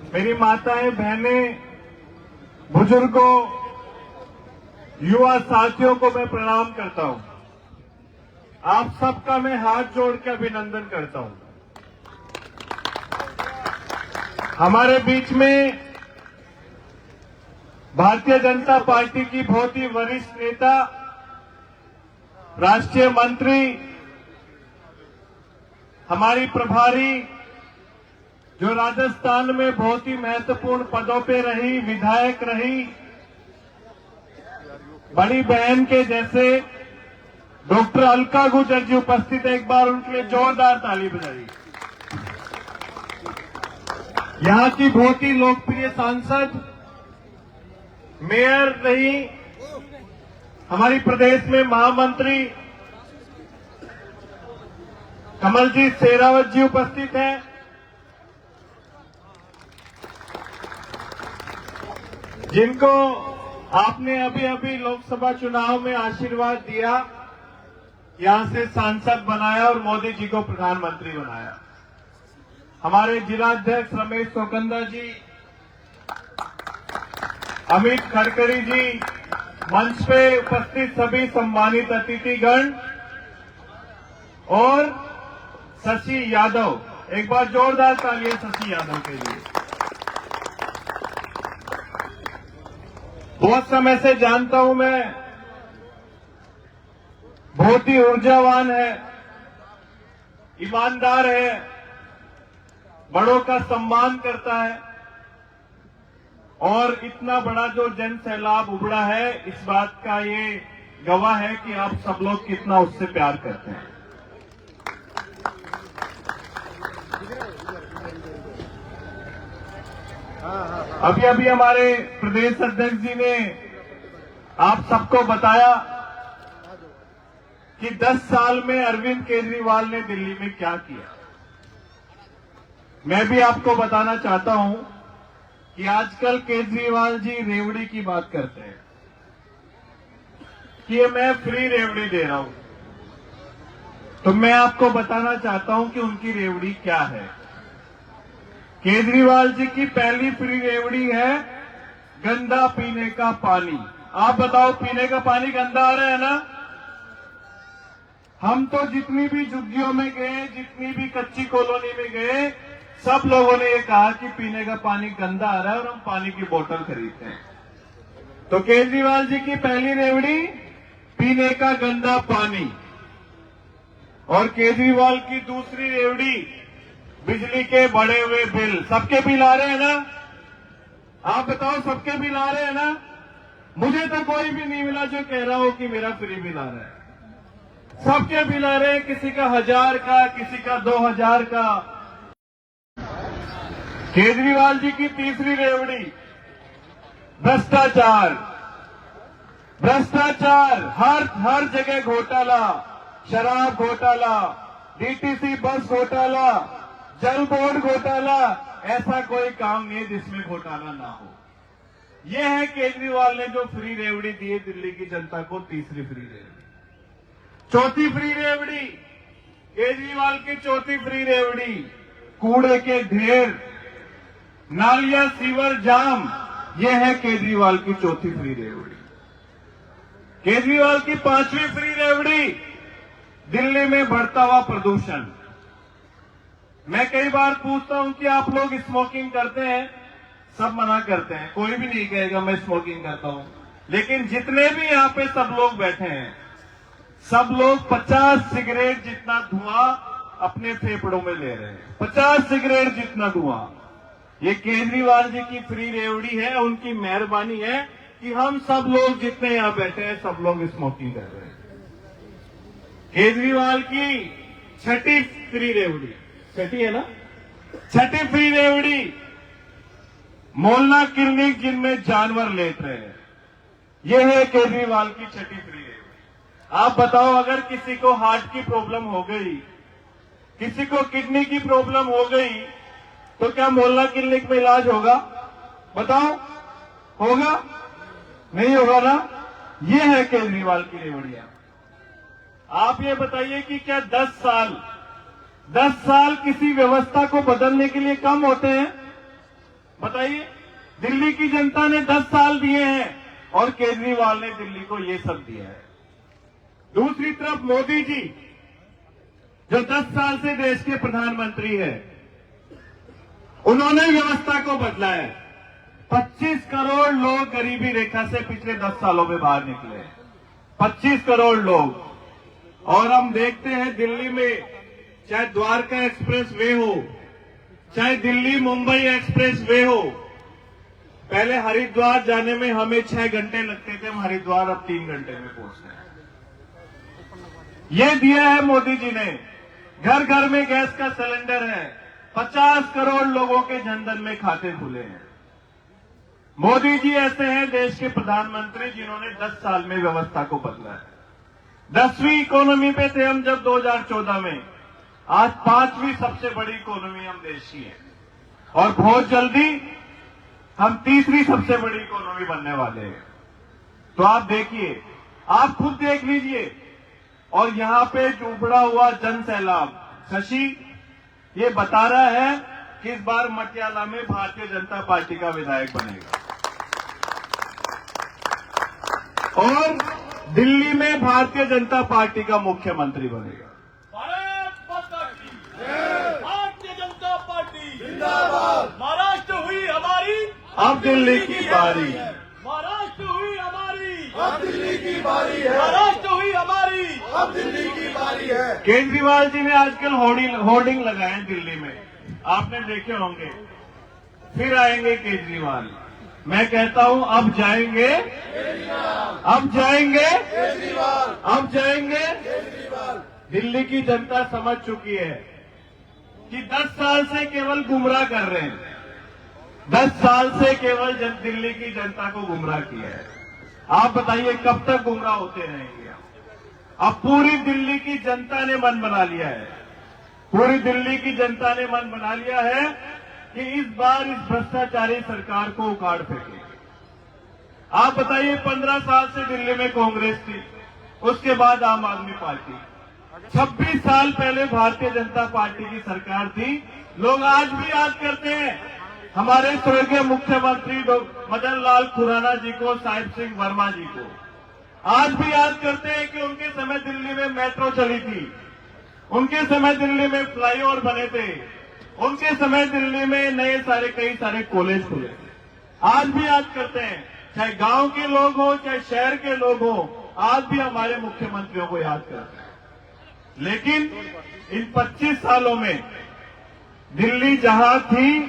मेरी माताएं, बहनें, बुजुर्गों, युवा साथियों को मैं प्रणाम करता हूं। आप सबका मैं हाथ जोड़ के अभिनंदन करता हूं। हमारे बीच में भारतीय जनता पार्टी की बहुत ही वरिष्ठ नेता, राष्ट्रीय मंत्री, हमारी प्रभारी, जो राजस्थान में बहुत ही महत्वपूर्ण पदों पे रही, विधायक रही, बड़ी बहन के जैसे डॉक्टर अलका गुर्जर जी उपस्थित है। एक बार उनके लिए जोरदार ताली बजाइए। यहां की बहुत ही लोकप्रिय सांसद, मेयर रही, हमारी प्रदेश में महामंत्री कमलजीत शेरावत जी उपस्थित हैं। जिनको आपने अभी अभी लोकसभा चुनाव में आशीर्वाद दिया, यहां से सांसद बनाया और मोदी जी को प्रधानमंत्री बनाया। हमारे जिलाध्यक्ष रमेश सोकंदा जी, अमित खड़करी जी, मंच पे उपस्थित सभी सम्मानित अतिथिगण और शशि यादव, एक बार जोरदार तालियां शशि यादव के लिए। बहुत समय से जानता हूं मैं, बहुत ही ऊर्जावान है, ईमानदार है, बड़ों का सम्मान करता है और इतना बड़ा जो जन सैलाब उमड़ा है, इस बात का ये गवाह है कि आप सब लोग कितना उससे प्यार करते हैं। अभी अभी हमारे प्रदेश अध्यक्ष जी ने आप सबको बताया कि 10 साल में अरविंद केजरीवाल ने दिल्ली में क्या किया। मैं भी आपको बताना चाहता हूं कि आजकल केजरीवाल जी रेवड़ी की बात करते हैं कि मैं फ्री रेवड़ी दे रहा हूं, तो मैं आपको बताना चाहता हूं कि उनकी रेवड़ी क्या है। केजरीवाल जी की पहली फ्री रेवड़ी है गंदा पीने का पानी। आप बताओ, पीने का पानी गंदा आ रहा है ना? हम तो जितनी भी झुग्गियों में गए, जितनी भी कच्ची कॉलोनी में गए, सब लोगों ने ये कहा कि पीने का पानी गंदा आ रहा है और हम पानी की बोतल खरीदते हैं। तो केजरीवाल जी की पहली रेवड़ी पीने का गंदा पानी, और केजरीवाल की दूसरी रेवड़ी बिजली के बढ़े हुए बिल। सबके बिल आ रहे हैं ना? आप बताओ, सबके बिल आ रहे हैं ना? मुझे तो कोई भी नहीं मिला जो कह रहा हो कि मेरा फ्री बिल आ रहा है। सबके बिल आ रहे हैं, किसी का 1000 का, किसी का 2000 का। केजरीवाल जी की तीसरी रेवड़ी भ्रष्टाचार। भ्रष्टाचार, हर जगह घोटाला, शराब घोटाला, डीटीसी बस घोटाला, जल बोर्ड घोटाला। ऐसा कोई काम नहीं है जिसमें घोटाला ना हो। यह है केजरीवाल ने जो फ्री रेवड़ी दी है दिल्ली की जनता को, तीसरी फ्री रेवड़ी। चौथी फ्री रेवड़ी, केजरीवाल की चौथी फ्री रेवड़ी कूड़े के ढेर, नालियां, सीवर जाम। यह है केजरीवाल की चौथी फ्री रेवड़ी। केजरीवाल की पांचवी फ्री रेवड़ी दिल्ली में बढ़ता हुआ प्रदूषण। मैं कई बार पूछता हूं कि आप लोग स्मोकिंग करते हैं? सब मना करते हैं, कोई भी नहीं कहेगा मैं स्मोकिंग करता हूं। लेकिन जितने भी यहां पे सब लोग बैठे हैं, सब लोग 50 सिगरेट जितना धुआं अपने फेफड़ों में ले रहे हैं। 50 सिगरेट जितना धुआं। ये केजरीवाल जी की फ्री रेवड़ी है, उनकी मेहरबानी है कि हम सब लोग जितने यहां बैठे हैं, सब लोग स्मोकिंग कर रहे हैं। केजरीवाल की छठी फ्री रेवड़ी, छठी है ना? छठी फ्री रेवड़ी मोहल्ला क्लिनिक जिनमें जानवर लेट रहे हैं। यह है केजरीवाल की छठी फ्री रेवड़ी। आप बताओ, अगर किसी को हार्ट की प्रॉब्लम हो गई, किसी को किडनी की प्रॉब्लम हो गई, तो क्या मोहल्ला क्लिनिक में इलाज होगा? बताओ, होगा? नहीं होगा ना? यह है केजरीवाल की रेवड़ियां। आप ये बताइए कि क्या 10 साल किसी व्यवस्था को बदलने के लिए कम होते हैं? बताइए, दिल्ली की जनता ने 10 साल दिए हैं और केजरीवाल ने दिल्ली को ये सब दिया है। दूसरी तरफ मोदी जी जो 10 साल से देश के प्रधानमंत्री हैं, उन्होंने व्यवस्था को बदला है। 25 करोड़ लोग गरीबी रेखा से पिछले 10 सालों में बाहर निकले हैं, 25 करोड़ लोग। और हम देखते हैं दिल्ली में चाहे द्वारका एक्सप्रेस वे हो, चाहे दिल्ली मुंबई एक्सप्रेस वे हो, पहले हरिद्वार जाने में हमें 6 घंटे लगते थे, हम हरिद्वार अब 3 घंटे में पहुंचते हैं। ये दिया है मोदी जी ने। घर घर में गैस का सिलेंडर है, 50 करोड़ लोगों के जनधन में खाते खुले हैं। मोदी जी ऐसे हैं देश के प्रधानमंत्री जिन्होंने 10 साल में व्यवस्था को बदला है। 10वीं इकोनॉमी पे थे हम जब 2014 में, आज 5वीं सबसे बड़ी इकोनॉमी हम देश की है और बहुत जल्दी हम 3री सबसे बड़ी इकोनॉमी बनने वाले हैं। तो आप देखिए, आप खुद देख लीजिए। और यहां पे जो उभरा हुआ जन सैलाब, शशि ये बता रहा है कि इस बार मटियाला में भारतीय जनता पार्टी का विधायक बनेगा और दिल्ली में भारतीय जनता पार्टी का मुख्यमंत्री बनेगा। भारत माता की जय, भारतीय जनता पार्टी जिंदाबाद। महाराष्ट्र हुई हमारी, अब दिल्ली की बारी। महाराष्ट्र हुई हमारी, अब दिल्ली की बारी है। महाराष्ट्र हुई हमारी, अब दिल्ली की बारी है। केजरीवाल जी ने आजकल होर्डिंग लगाए हैं दिल्ली में, आपने देखे होंगे। फिर आएंगे केजरीवाल। मैं कहता हूं अब जाएंगे, अब जाएंगे, अब जाएंगे। दिल्ली की जनता समझ चुकी है कि 10 साल से केवल गुमराह कर रहे हैं, 10 साल से केवल दिल्ली की जनता को गुमराह किया है। आप बताइए कब तक गुमराह होते रहेंगे? अब पूरी दिल्ली की जनता ने मन बना लिया है, पूरी दिल्ली की जनता ने मन बना लिया है कि इस बार इस भ्रष्टाचारी सरकार को उखाड़ फेंकेंगे। आप बताइए, 15 साल से दिल्ली में कांग्रेस थी, उसके बाद आम आदमी पार्टी, 26 साल पहले भारतीय जनता पार्टी की सरकार थी। लोग आज भी याद करते हैं हमारे स्वर्गीय मुख्यमंत्री मदन लाल खुराना जी को, साहिब सिंह वर्मा जी को। आज भी याद करते हैं कि उनके समय दिल्ली में मेट्रो चली थी, उनके समय दिल्ली में फ्लाईओवर बने थे, उनके समय दिल्ली में कई सारे कॉलेज खुले थे। आज भी याद करते हैं, चाहे गांव के लोग हो चाहे शहर के लोग हो, आज भी हमारे मुख्यमंत्रियों को याद करते हैं। लेकिन इन 25 सालों में दिल्ली जहां थी,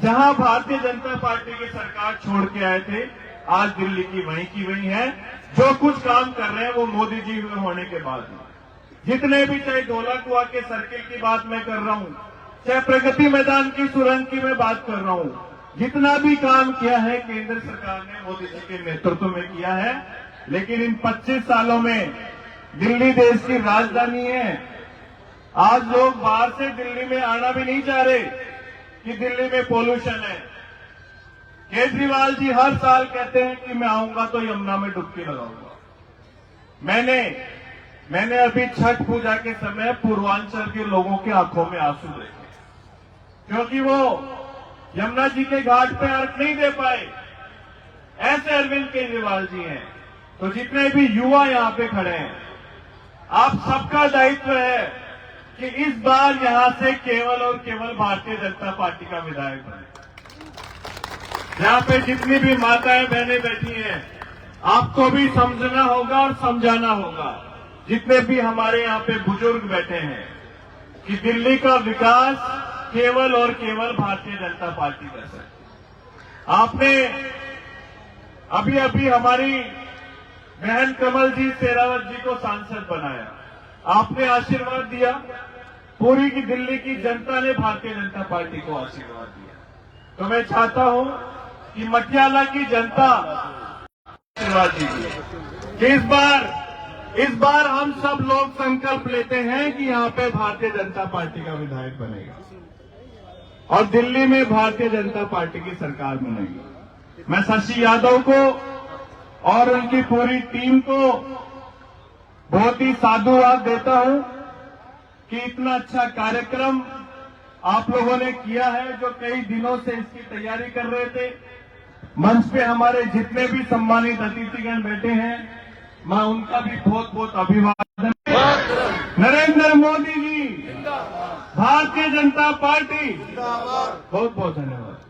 जहां भारतीय जनता पार्टी की सरकार छोड़ के आए थे, आज दिल्ली की वही है। जो कुछ काम कर रहे हैं वो मोदी जी होने के बाद है। जितने भी, चाहे ढोला कुआं के सर्किल की बात मैं कर रहा हूं, चाहे प्रगति मैदान की सुरंग की मैं बात कर रहा हूं, जितना भी काम किया है केंद्र सरकार ने मोदी जी के नेतृत्व में किया है। लेकिन इन 25 सालों में दिल्ली देश की राजधानी है। आज लोग बाहर से दिल्ली में आना भी नहीं चाह रहे कि दिल्ली में पोल्यूशन है। केजरीवाल जी हर साल कहते हैं कि मैं आऊंगा तो यमुना में डुबकी लगाऊंगा। मैंने अभी छठ पूजा के समय पूर्वांचल के लोगों के आंखों में आंसू देखे, क्योंकि वो यमुना जी के घाट पे अर्घ नहीं दे पाए। ऐसे अरविंद केजरीवाल जी हैं। तो जितने भी युवा यहां पे खड़े हैं, आप सबका दायित्व है कि इस बार यहां से केवल और केवल भारतीय जनता पार्टी का विधायक बने। यहां पे जितनी भी माताएं बहनें बैठी हैं, आपको भी समझना होगा और समझाना होगा, जितने भी हमारे यहां पे बुजुर्ग बैठे हैं, कि दिल्ली का विकास केवल और केवल भारतीय जनता पार्टी कर सकती। आपने अभी हमारी बहन कमल जी शेरावत जी को सांसद बनाया, आपने आशीर्वाद दिया, पूरी की दिल्ली की जनता ने भारतीय जनता पार्टी को आशीर्वाद दिया। तो मैं चाहता हूं कि मटियाला की जनता आशीर्वाद दीजिए कि इस बार हम सब लोग संकल्प लेते हैं कि यहां पे भारतीय जनता पार्टी का विधायक बनेगा और दिल्ली में भारतीय जनता पार्टी की सरकार बनेगी। मैं शशि यादव को और उनकी पूरी टीम को बहुत ही साधुवाद देता हूं कि इतना अच्छा कार्यक्रम आप लोगों ने किया है, जो कई दिनों से इसकी तैयारी कर रहे थे। मंच पे हमारे जितने भी सम्मानित अतिथिगण बैठे हैं, मैं उनका भी बहुत बहुत अभिवादन। नरेंद्र मोदी जी, भारतीय जनता पार्टी, बहुत बहुत धन्यवाद।